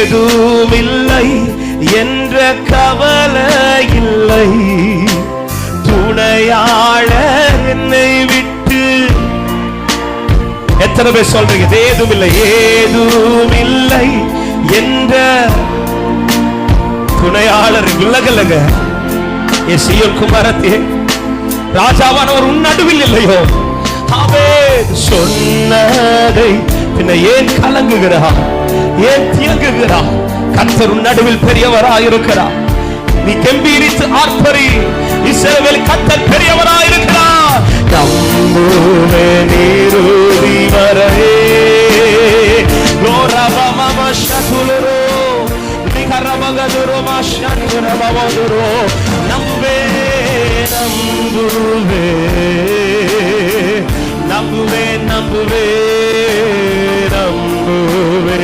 ஏதும் இல்லை என்ற கவலை இல்லை, துணையாளர் என்னை விட்டு. எத்தனை பேர் சொல்றீங்க ஏதும் இல்லை, ஏதும் இல்லை என்ற துணையாளர் விலகலங்க. என் சீயோன் குமாரத்தே, ராஜாவானவர் உன் நடுவில் இல்லையோ? அவன் சொன்னதை பின்ன ஏன் கலங்குகிறார், ஏன் தியங்குகிறார்? கர்த்தர் உன் நடுவில் பெரியவராயிருக்கிறார். நீ கம்பீரித்து ஆர்ப்பரி, இஸ்ரவேல் கர்த்தர் பெரியவராயிருக்கிறார். நம்புவே நீருதி வரவே லோரபமமஷதுலரோ நிகரமகதுரோ மாஷனுரபவதுரோ. நம்புவே நம்புவே நம்புவே நம்புவே நம்புவே